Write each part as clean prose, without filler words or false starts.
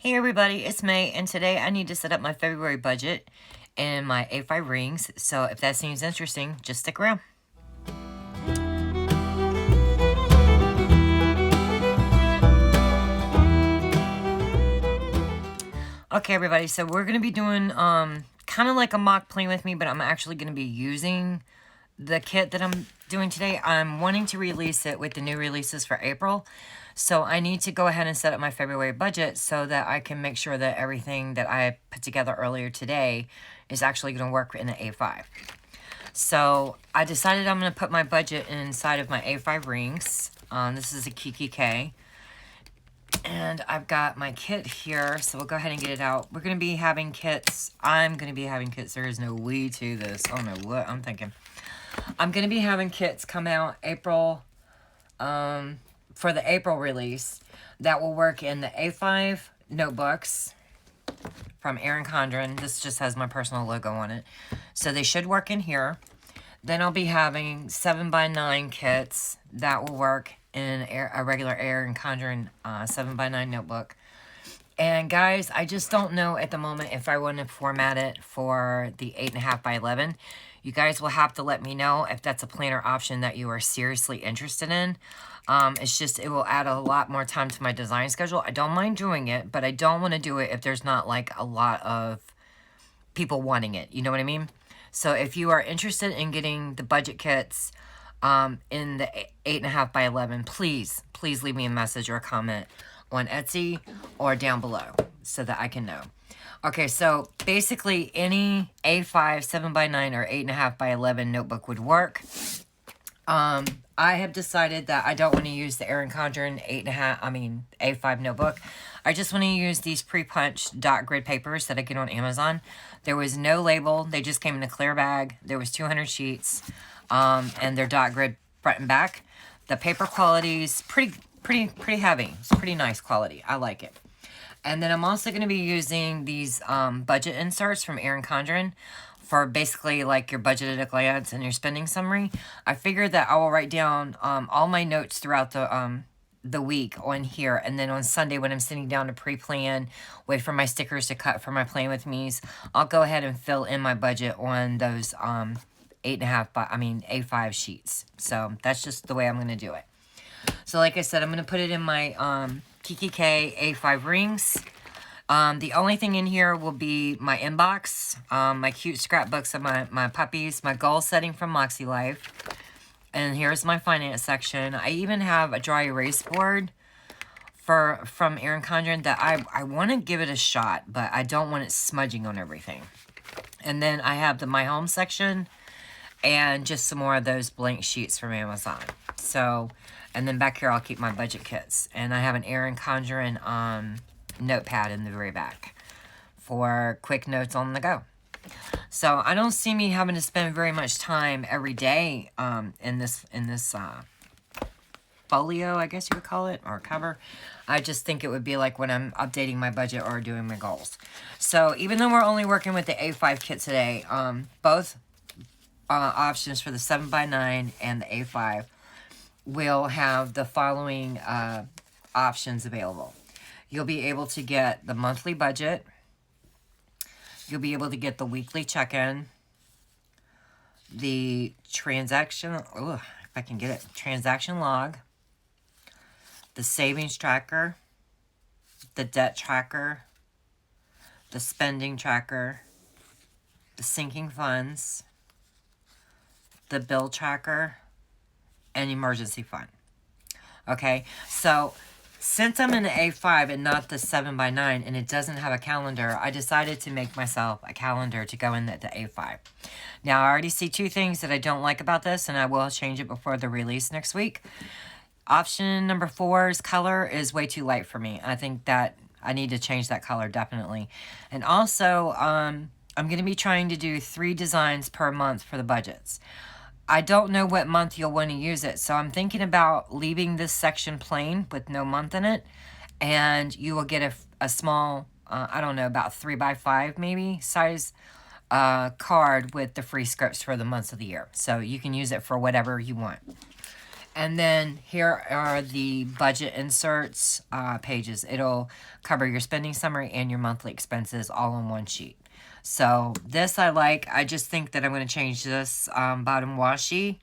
Hey everybody, it's May, and today I need to set up my February budget and my A5 rings, so if that seems interesting, just stick around. Okay everybody, so we're going to be doing kind of like a mock plan with me, but I'm actually going to be using the kit that I'm doing today. I'm wanting to release it with the new releases for April. So I need to go ahead and set up my February budget so that I can make sure that everything that I put together earlier today is actually going to work in the A5. So I decided I'm going to put my budget inside of my A5 rings. This is a Kiki K. And I've got my kit here, so we'll go ahead and get it out. We're going to be having kits. I'm going to be having kits. There is no we to this. I don't know what I'm thinking. I'm going to be having kits come out April, for the April release. That will work in the A5 notebooks from Erin Condren. This just has my personal logo on it. So they should work in here. Then I'll be having 7x9 kits that will work in a regular Erin Condren 7x9 notebook. And guys, I just don't know at the moment if I want to format it for the 8.5x11. You guys will have to let me know if that's a planner option that you are seriously interested in. It's just, it will add a lot more time to my design schedule. I don't mind doing it, but I don't want to do it if there's not like a lot of people wanting it. You know what I mean? So if you are interested in getting the budget kits in the 8.5x11, please leave me a message or a comment on Etsy or down below so that I can know. Okay, so basically any A5, 7x9, or 8.5x11 notebook would work. I have decided that I don't want to use the Erin Condren A5 notebook. I just want to use these pre-punched dot grid papers that I get on Amazon. There was no label. They just came in a clear bag. There was 200 sheets, and they're dot grid front and back. The paper quality is pretty heavy. It's pretty nice quality. I like it. And then I'm also going to be using these budget inserts from Erin Condren for basically like your budget at a glance and your spending summary. I figured that I will write down all my notes throughout the week on here, and then on Sunday when I'm sitting down to pre-plan, wait for my stickers to cut for my plan with me's, I'll go ahead and fill in my budget on those A5 sheets. So that's just the way I'm going to do it. So like I said, I'm going to put it in my Kiki K A5 rings. The only thing in here will be my inbox, my cute scrapbooks of my puppies, my goal setting from Moxie Life. And here's my finance section. I even have a dry erase board from Erin Condren that I want to give it a shot, but I don't want it smudging on everything. And then I have the my home section and just some more of those blank sheets from Amazon. So, and then back here I'll keep my budget kits. And I have an Erin Condren notepad in the very back for quick notes on the go. So I don't see me having to spend very much time every day in this folio, I guess you would call it, or cover. I just think it would be like when I'm updating my budget or doing my goals. So even though we're only working with the A5 kit today, both options for the 7x9 and the A5 will have the following options available. You'll be able to get the monthly budget. You'll be able to get the weekly check-in, the transaction log, the savings tracker, the debt tracker, the spending tracker, the sinking funds, the bill tracker, and emergency fund. Okay, so since I'm in the A5 and not the 7x9 and it doesn't have a calendar, I decided to make myself a calendar to go in the A5. Now, I already see two things that I don't like about this, and I will change it before the release next week. Option number 4's color is way too light for me. I think that I need to change that color, definitely. And also, I'm going to be trying to do 3 designs per month for the budgets. I don't know what month you'll want to use it, so I'm thinking about leaving this section plain with no month in it, and you will get a small, I don't know, about 3x5 maybe size card with the free scripts for the months of the year. So you can use it for whatever you want. And then here are the budget inserts pages. It'll cover your spending summary and your monthly expenses all on one sheet. So this I like. I just think that I'm going to change this bottom washi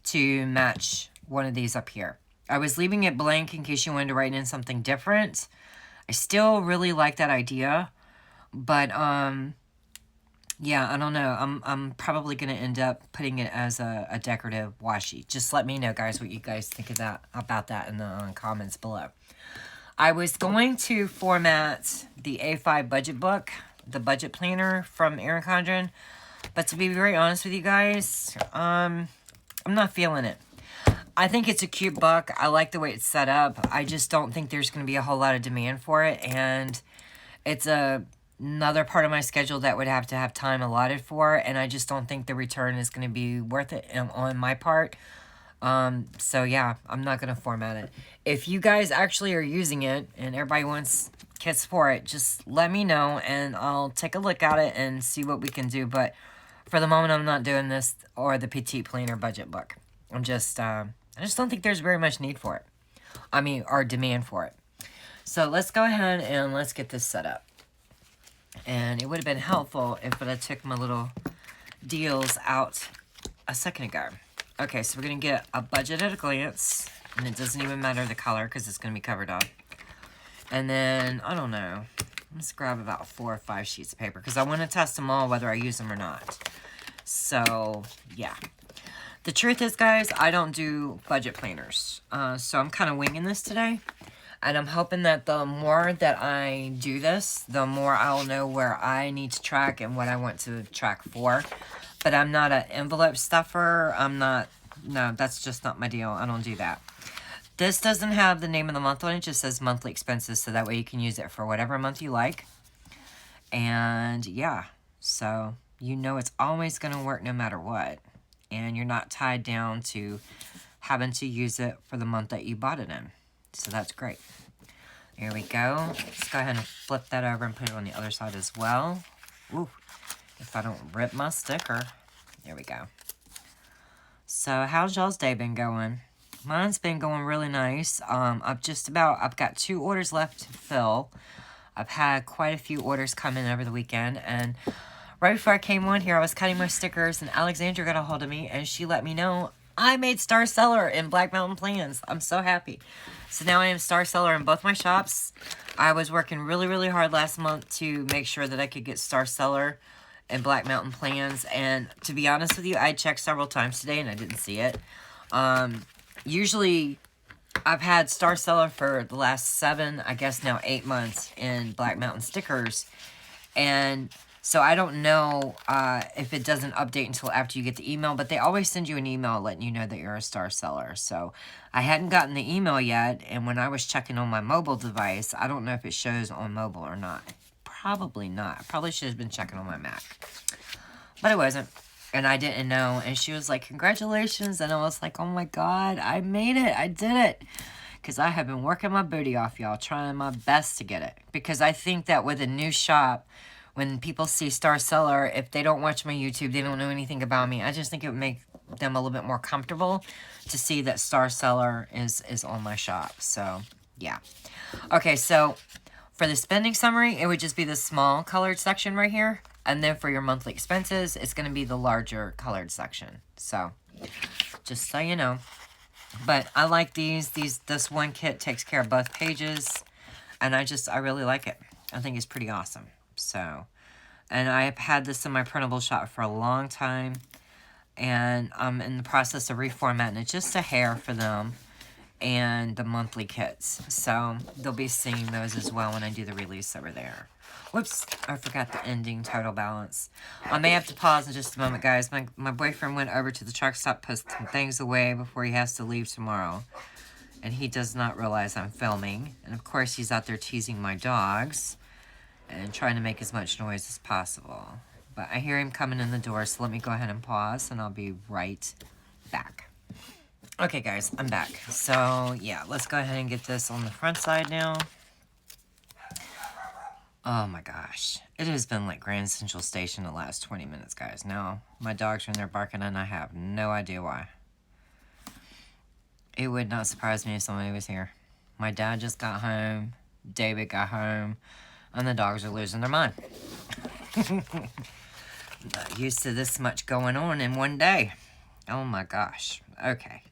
to match one of these up here. I was leaving it blank in case you wanted to write in something different. I still really like that idea, but yeah, I don't know. I'm probably gonna end up putting it as a decorative washi. Just let me know, guys, what you guys think of that about that in the comments below. I was going to format the A5 budget book, the budget planner from Erin Condren, but to be very honest with you guys, I'm not feeling it. I think it's a cute book. I like the way it's set up. I just don't think there's going to be a whole lot of demand for it, and it's another part of my schedule that would have to have time allotted for, and I just don't think the return is going to be worth it on my part. So yeah, I'm not going to format it. If you guys actually are using it and everybody wants kits for it, just let me know and I'll take a look at it and see what we can do. But for the moment, I'm not doing this or the Petite Planner budget book. I just don't think there's very much need for it. I mean, or demand for it. So let's go ahead and let's get this set up. And it would have been helpful if I took my little deals out a second ago. Okay, so we're going to get a budget at a glance. And it doesn't even matter the color because it's going to be covered up. And then, I don't know. Let's grab about 4 or 5 sheets of paper because I want to test them all whether I use them or not. So, yeah. The truth is, guys, I don't do budget planners. So I'm kind of winging this today. And I'm hoping that the more that I do this, the more I'll know where I need to track and what I want to track for. But I'm not an envelope stuffer. No, that's just not my deal. I don't do that. This doesn't have the name of the month on it. It just says monthly expenses. So that way you can use it for whatever month you like. And yeah, so you know it's always going to work no matter what. And you're not tied down to having to use it for the month that you bought it in. So that's great. There we go. Let's go ahead and flip that over and put it on the other side as well. Ooh, if I don't rip my sticker. There we go. So how's y'all's day been going? Mine's been going really nice. I've got 2 orders left to fill. I've had quite a few orders come in over the weekend, and right before I came on here, I was cutting my stickers, and Alexandra got a hold of me, and she let me know I made Star Seller in Black Mountain Plans. I'm so happy. So now I am Star Seller in both my shops. I was working really, really hard last month to make sure that I could get Star Seller and Black Mountain Plans, and to be honest with you, I checked several times today, and I didn't see it. Usually, I've had Star Seller for the last 7, I guess now 8 months in Black Mountain stickers. And so I don't know if it doesn't update until after you get the email, but they always send you an email letting you know that you're a Star Seller. So I hadn't gotten the email yet, and when I was checking on my mobile device, I don't know if it shows on mobile or not. Probably not. I probably should have been checking on my Mac. But it wasn't. And I didn't know. And she was like, congratulations. And I was like, oh my God, I made it. I did it. Because I have been working my booty off, y'all. Trying my best to get it. Because I think that with a new shop, when people see Star Seller, if they don't watch my YouTube, they don't know anything about me. I just think it would make them a little bit more comfortable to see that Star Seller is on my shop. So, yeah. Okay, so for the spending summary, it would just be the small colored section right here. And then for your monthly expenses, it's going to be the larger colored section. So, just so you know. But I like these. This one kit takes care of both pages. And I really like it. I think it's pretty awesome. So, and I have had this in my printable shop for a long time. And I'm in the process of reformatting it just a hair for them. And the monthly kits. So, they'll be seeing those as well when I do the release over there. Whoops, I forgot the ending total balance. I may have to pause in just a moment, guys. My boyfriend went over to the truck stop, put some things away before he has to leave tomorrow. And he does not realize I'm filming. And of course, he's out there teasing my dogs and trying to make as much noise as possible. But I hear him coming in the door, so let me go ahead and pause, and I'll be right back. Okay, guys, I'm back. So, yeah, let's go ahead and get this on the front side now. Oh my gosh. It has been like Grand Central Station the last 20 minutes, guys. Now, my dogs are in there barking and I have no idea why. It would not surprise me if somebody was here. My dad just got home. David got home. And the dogs are losing their mind. Not used to this much going on in one day. Oh my gosh. Okay.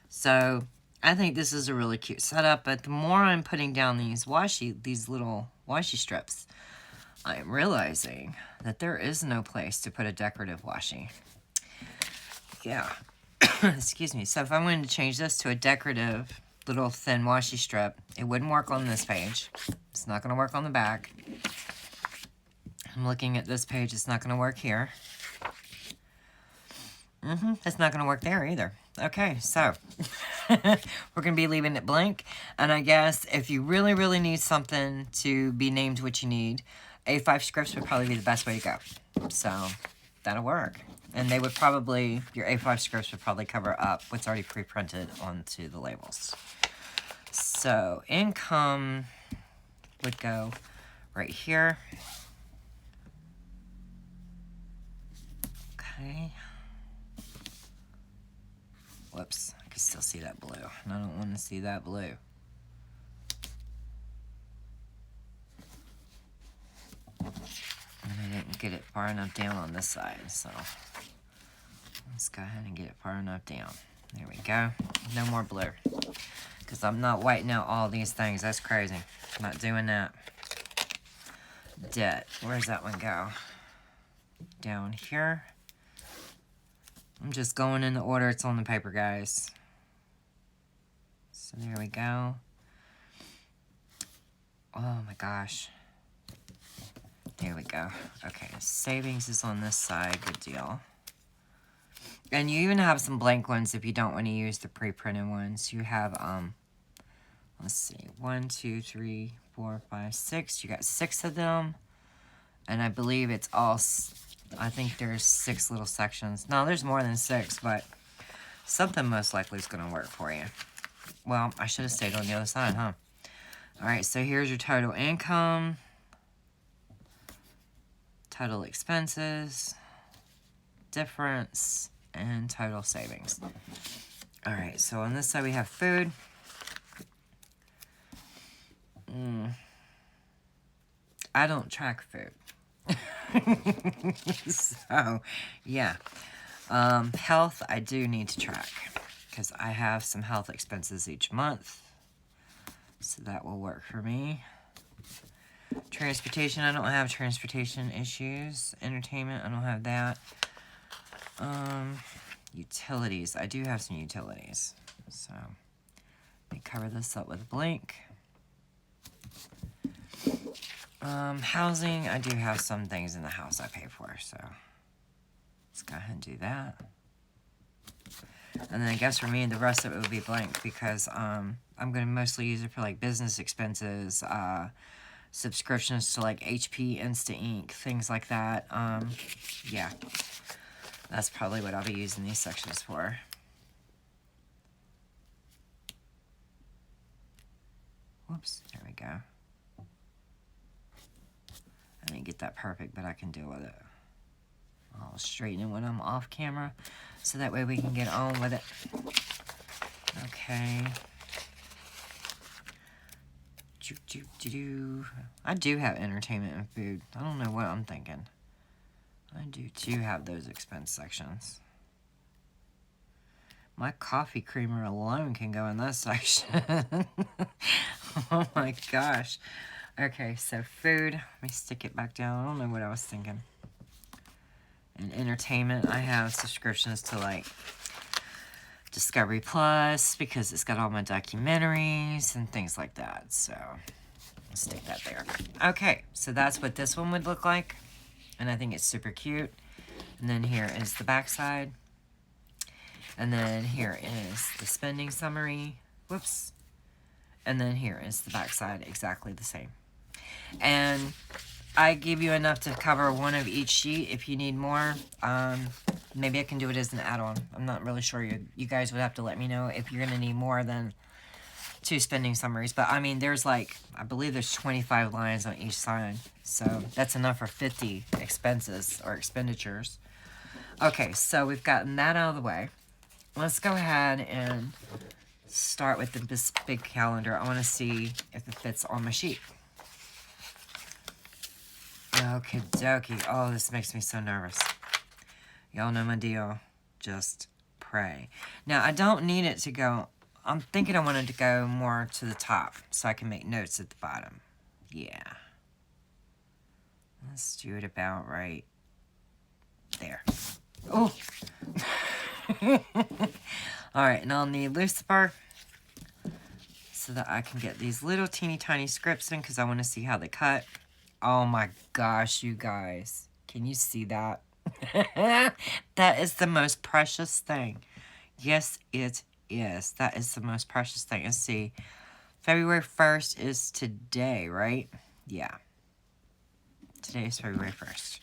So, I think this is a really cute setup. But the more I'm putting down these little washi strips, I'm realizing that there is no place to put a decorative washi. Yeah. Excuse me. So if I'm going to change this to a decorative little thin washi strip, it wouldn't work on this page. It's not going to work on the back. I'm looking at this page. It's not going to work here. It's not going to work there either. Okay, so we're going to be leaving it blank. And I guess if you really, really need something to be named what you need, A5 scripts would probably be the best way to go. So that'll work. And they would probably, your A5 scripts would probably cover up what's already pre-printed onto the labels. So income would go right here. Okay. Whoops, I can still see that blue. And I don't want to see that blue. And I didn't get it far enough down on this side, so let's go ahead and get it far enough down. There we go. No more blue. Because I'm not whitening out all these things. That's crazy. I'm not doing that. Debt. Where's that one go? Down here. I'm just going in the order it's on the paper, guys. So there we go. Oh my gosh. There we go. Okay, savings is on this side. Good deal. And you even have some blank ones if you don't want to use the pre-printed ones. You have, let's see, 1, 2, 3, 4, 5, 6. You got 6 of them. And I believe it's all, I think there's 6 little sections. No, there's more than 6, but something most likely is going to work for you. Well, I should have stayed on the other side, huh? All right, so here's your total income, total expenses, difference, and total savings. All right, so on this side we have food. I don't track food. So, yeah. Health, I do need to track because I have some health expenses each month. So that will work for me. Transportation, I don't have transportation issues. Entertainment, I don't have that. Utilities, I do have some utilities. So, let me cover this up with blank. Housing, I do have some things in the house I pay for, so let's go ahead and do that. And then I guess for me, the rest of it would be blank because I'm going to mostly use it for like business expenses, subscriptions to like HP, Insta Ink, things like that. Yeah, that's probably what I'll be using these sections for. Whoops, there we go. I didn't get that perfect, but I can deal with it. I'll straighten it when I'm off camera, so that way we can get on with it. Okay. I do have entertainment and food. I don't know what I'm thinking. I do too have those expense sections. My coffee creamer alone can go in that section. Oh my gosh. Okay, so food. Let me stick it back down. I don't know what I was thinking. And entertainment, I have subscriptions to like Discovery Plus because it's got all my documentaries and things like that. So I'll stick that there. Okay, so that's what this one would look like. And I think it's super cute. And then here is the back side. And then here is the spending summary. Whoops. And then here is the back side, exactly the same. And I give you enough to cover one of each sheet. If you need more, maybe I can do it as an add-on. I'm not really sure. You guys would have to let me know if you're going to need more than 2 spending summaries. But, I mean, there's like, I believe there's 25 lines on each side. So that's enough for 50 expenses or expenditures. Okay, so we've gotten that out of the way. Let's go ahead and start with this big calendar. I want to see if it fits on my sheet. Okie dokie. Oh, this makes me so nervous. Y'all know my deal. Just pray. Now, I don't need it to go... I'm thinking I want it to go more to the top so I can make notes at the bottom. Yeah. Let's do it about right there. Oh! Alright, and I'll need Lucifer so that I can get these little teeny tiny scripts in because I want to see how they cut. Oh my gosh, you guys. Can you see that? That is the most precious thing. Yes, it is. That is the most precious thing. Let's see. February 1st is today, right? Yeah. Today is February 1st.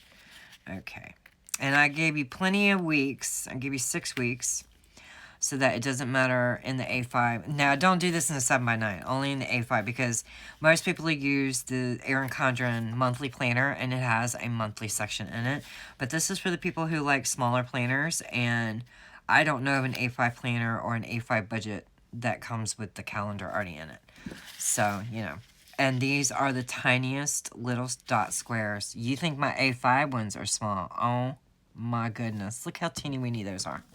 Okay. And I gave you plenty of weeks. I gave you 6 weeks so that it doesn't matter in the A5. Now, don't do this in the 7x9. Only in the A5 because most people use the Erin Condren monthly planner and it has a monthly section in it. But this is for the people who like smaller planners, and I don't know of an A5 planner or an A5 budget that comes with the calendar already in it. So, you know. And these are the tiniest little dot squares. You think my A5 ones are small. Oh my goodness. Look how teeny weeny those are.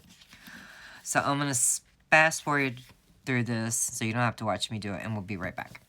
So I'm going to fast forward through this so you don't have to watch me do it, and we'll be right back.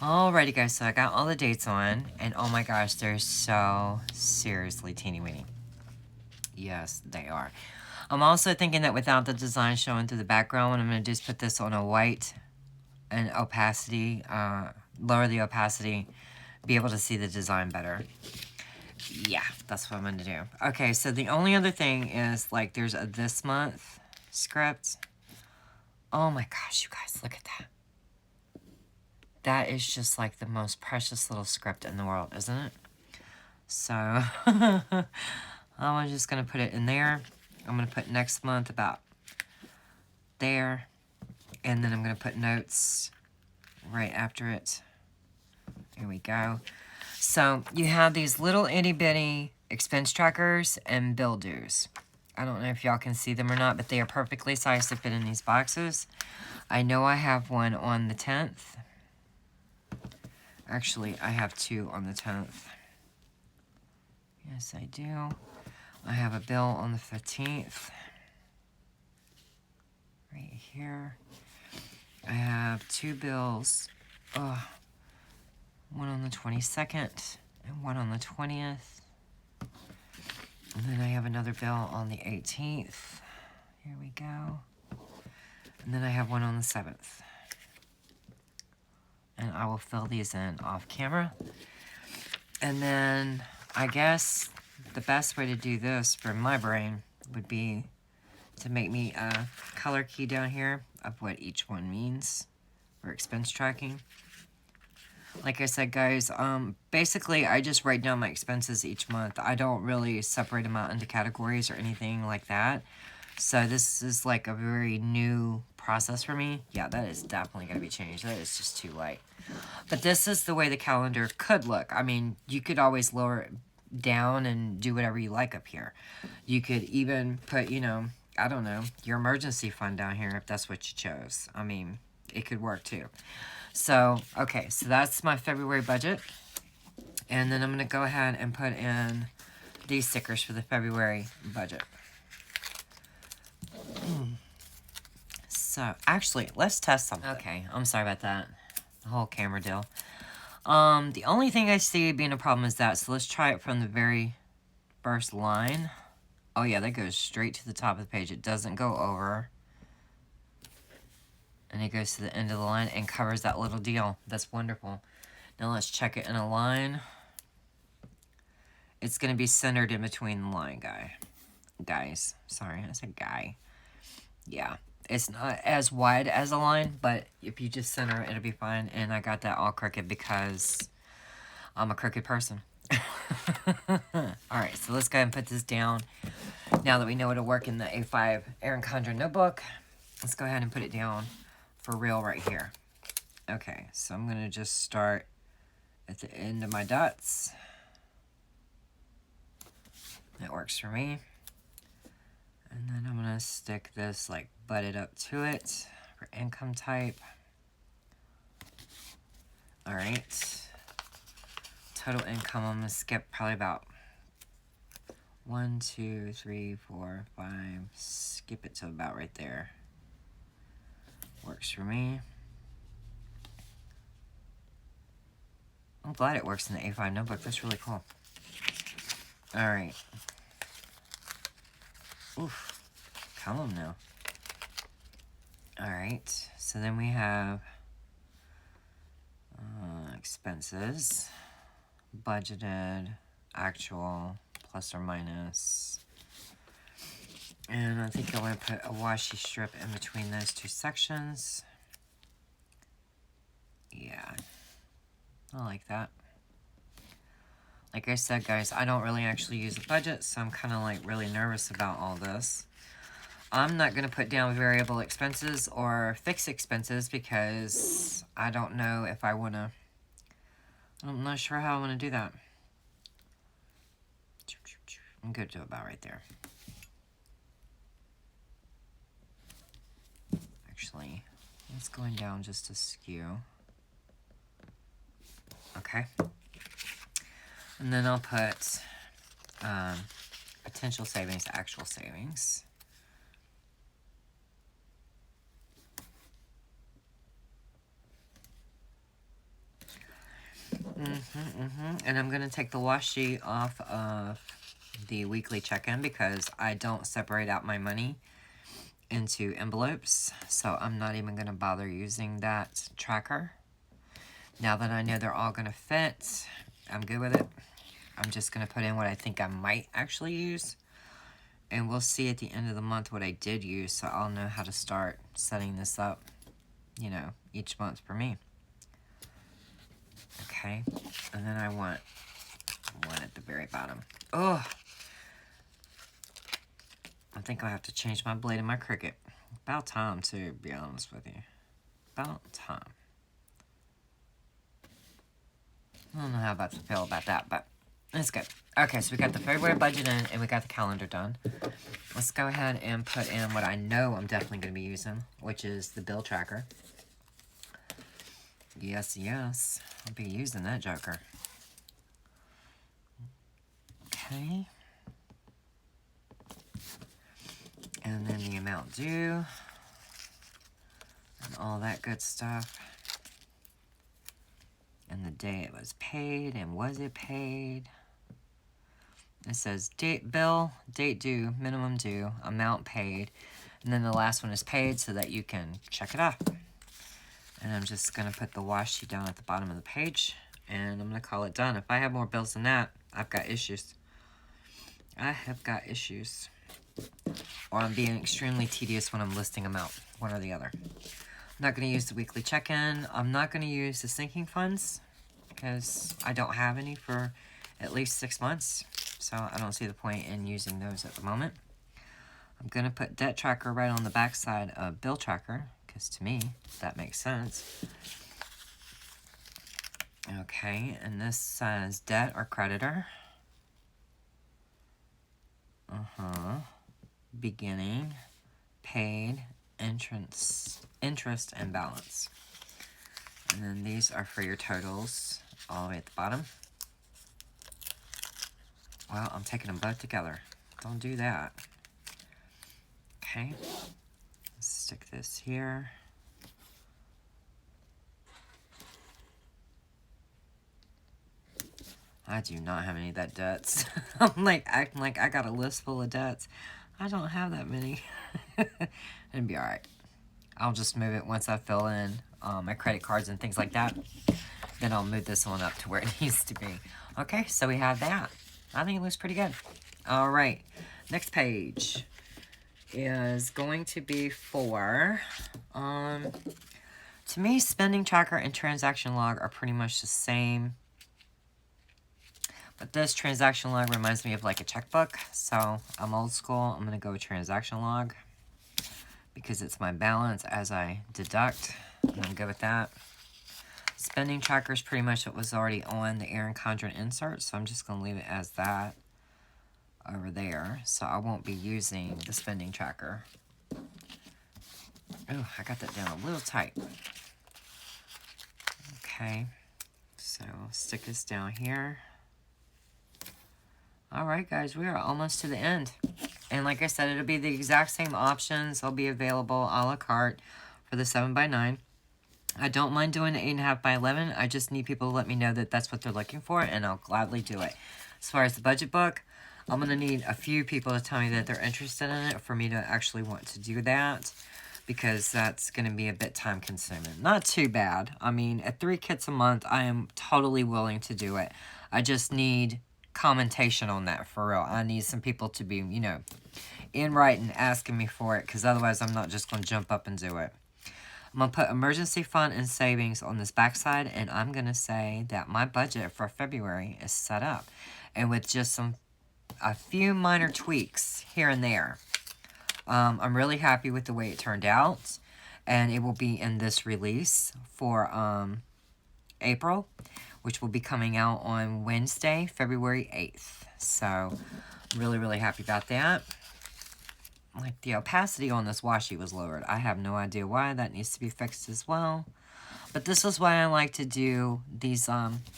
Alrighty guys, so I got all the dates on, and oh my gosh, they're so seriously teeny weeny. Yes, they are. I'm also thinking that without the design showing through the background, what I'm going to do is put this on a white and opacity, lower the opacity, be able to see the design better. Yeah, that's what I'm going to do. Okay, so the only other thing is, like, there's a this month script. Oh my gosh, you guys, look at that. That is just like the most precious little script in the world, isn't it? So, I'm just going to put it in there. I'm going to put next month about there. And then I'm going to put notes right after it. Here we go. So, you have these little itty-bitty expense trackers and bill dues. I don't know if y'all can see them or not, but they are perfectly sized to fit in these boxes. I know I have one on the 10th. Actually, I have 2 on the 10th. Yes, I do. I have a bill on the 15th. Right here. I have 2 bills. Oh, one on the 22nd and one on the 20th. And then I have another bill on the 18th. Here we go. And then I have one on the 7th. And I will fill these in off camera. And then I guess the best way to do this for my brain would be to make me a color key down here of what each one means for expense tracking. Like I said, guys, basically I just write down my expenses each month. I don't really separate them out into categories or anything like that. So this is like a very new process for me. Yeah, that is definitely going to be changed. That is just too light. But this is the way the calendar could look. I mean, you could always lower it down and do whatever you like up here. You could even put, you know, I don't know, your emergency fund down here if that's what you chose. I mean, it could work too. So, okay, so that's my February budget. And then I'm going to go ahead and put in these stickers for the February budget. So, actually, let's test something. Okay, I'm sorry about that. The whole camera deal. The only thing I see being a problem is that, so let's try it from the very first line. Oh yeah, that goes straight to the top of the page. It doesn't go over. And it goes to the end of the line and covers that little deal. That's wonderful. Now let's check it in a line. it's going to be centered in between the line, guys. Sorry, I said guy. Yeah, it's not as wide as a line, but if you just center it, it'll be fine. And I got that all crooked because I'm a crooked person. Alright, so let's go ahead and put this down. Now that we know it'll work in the A5 Erin Condren notebook, let's go ahead and put it down for real right here. Okay, so I'm going to just start at the end of my dots. That works for me. And then I'm going to stick this like butted up to it for income type. Alright. Total income, I'm going to skip probably about 1, 2, 3, 4, 5. Skip it to about right there. Works for me. I'm glad it works in the A5 notebook. That's really cool. Alright. Oof. Come on now. Alright. So then we have expenses. Budgeted. Actual. Plus or minus. And I think I want to put a washi strip in between those two sections. Yeah. I like that. Like I said, guys, I don't really actually use a budget, so I'm kind of like really nervous about all this. I'm not going to put down variable expenses or fixed expenses because I don't know if I want to. I'm not sure how I want to do that. I'm good to about right there. Actually, it's going down just a skew. Okay. And then I'll put potential savings, actual savings. And I'm going to take the washi off of the weekly check-in because I don't separate out my money into envelopes. So I'm not even going to bother using that tracker. Now that I know they're all going to fit, I'm good with it. I'm just going to put in what I think I might actually use. And we'll see at the end of the month what I did use, so I'll know how to start setting this up, you know, each month for me. Okay, and then I want one at the very bottom. Oh, I think I'll have to change my blade in my Cricut. About time, to be honest with you. About time. I don't know how about to feel about that, but it's good. Okay, so we got the February budget in, and we got the calendar done. Let's go ahead and put in what I know I'm definitely going to be using, which is the bill tracker. Yes, yes. I'll be using that joker. Okay. And then the amount due. And all that good stuff. And the day it was paid, and was it paid? It says date bill, date due, minimum due, amount paid. And then the last one is paid so that you can check it off. And I'm just going to put the washi down at the bottom of the page. And I'm going to call it done. If I have more bills than that, I've got issues. I have got issues. Or I'm being extremely tedious when I'm listing them out. One or the other. I'm not going to use the weekly check-in. I'm not going to use the sinking funds. Because I don't have any for at least 6 months. So I don't see the point in using those at the moment. I'm going to put debt tracker right on the back side of bill tracker. Because to me, that makes sense. Okay, and this says debt or creditor. Beginning, paid, interest, and balance. And then these are for your totals all the way at the bottom. Well, I'm taking them both together. Don't do that. Okay. Let's stick this here. I do not have any of that debts. I'm like acting like I got a list full of debts. I don't have that many. It'll be alright. I'll just move it once I fill in my credit cards and things like that. Then I'll move this one up to where it needs to be. Okay, so we have that. I think it looks pretty good. All right, next page is going to be for, to me, spending tracker and transaction log are pretty much the same. But this transaction log reminds me of like a checkbook. So I'm old school. I'm going to go with transaction log because it's my balance as I deduct. I'm good with that. Spending tracker is pretty much what was already on the Erin Condren insert. So I'm just going to leave it as that over there. So I won't be using the spending tracker. Oh, I got that down a little tight. Okay. So stick this down here. Alright guys, we are almost to the end. And like I said, it'll be the exact same options. They'll be available a la carte for the 7x9. I don't mind doing the 8.5x11. I just need people to let me know that that's what they're looking for, and I'll gladly do it. As far as the budget book, I'm going to need a few people to tell me that they're interested in it for me to actually want to do that, because that's going to be a bit time consuming. Not too bad. I mean, at 3 kits a month, I am totally willing to do it. I just need commentation on that for real. I need some people to be, you know, in writing asking me for it, because otherwise I'm not just going to jump up and do it. I'm going to put emergency fund and savings on this backside, and I'm going to say that my budget for February is set up. And with just a few minor tweaks here and there, I'm really happy with the way it turned out, and it will be in this release for April, which will be coming out on Wednesday, February 8th. So, I'm really, really happy about that. Like, the opacity on this washi was lowered. I have no idea why. That needs to be fixed as well. But this is why I like to do these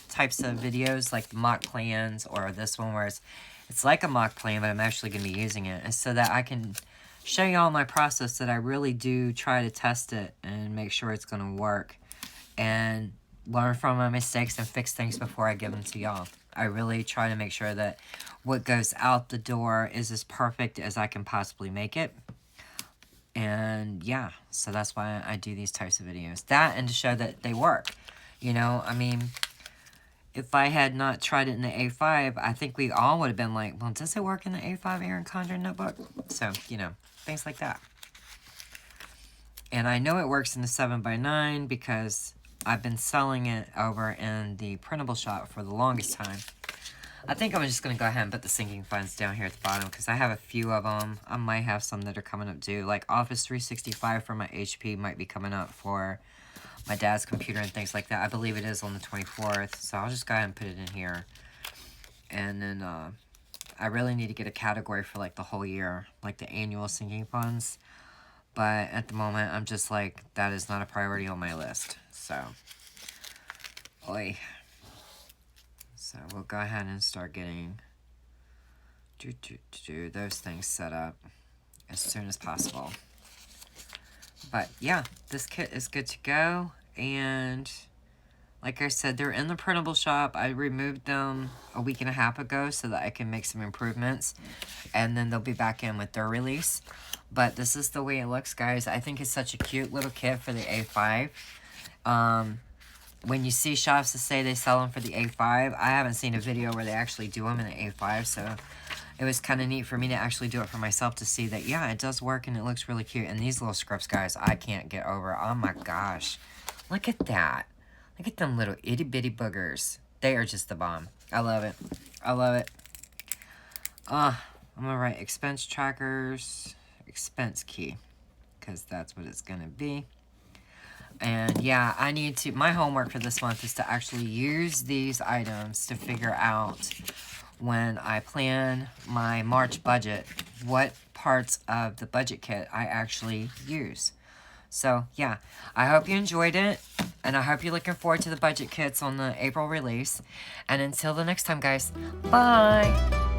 types of videos, like the mock plans, or this one where it's like a mock plan, but I'm actually going to be using it. And so that I can show you all my process, that I really do try to test it and make sure it's going to work. And learn from my mistakes and fix things before I give them to y'all. I really try to make sure that what goes out the door is as perfect as I can possibly make it. And yeah, so that's why I do these types of videos. That, and to show that they work. You know, I mean, if I had not tried it in the A5, I think we all would have been like, well, does it work in the A5 Erin Condren notebook? So, you know, things like that. And I know it works in the 7x9 because I've been selling it over in the printable shop for the longest time. I think I'm just going to go ahead and put the sinking funds down here at the bottom, because I have a few of them. I might have some that are coming up due. Like Office 365 for my HP might be coming up for my dad's computer and things like that. I believe it is on the 24th. So I'll just go ahead and put it in here. And then I really need to get a category for like the whole year, like the annual sinking funds. But at the moment, I'm just like, that is not a priority on my list. So, oi. So, we'll go ahead and start getting those things set up as soon as possible. But, yeah, this kit is good to go. And, like I said, they're in the printable shop. I removed them a week and a half ago so that I can make some improvements. And then they'll be back in with their release. But this is the way it looks, guys. I think it's such a cute little kit for the A5. When you see shops that say they sell them for the A5, I haven't seen a video where they actually do them in the A5. So it was kind of neat for me to actually do it for myself to see that, yeah, it does work and it looks really cute. And these little scripts, guys, I can't get over. Oh my gosh. Look at that. Look at them little itty bitty boogers. They are just the bomb. I love it. I love it. I'm going to write expense trackers, expense key, because that's what it's going to be. And yeah, I need to, my homework for this month is to actually use these items to figure out, when I plan my March budget, what parts of the budget kit I actually use. So yeah, I hope you enjoyed it, and I hope you're looking forward to the budget kits on the April release. And until the next time, guys, bye!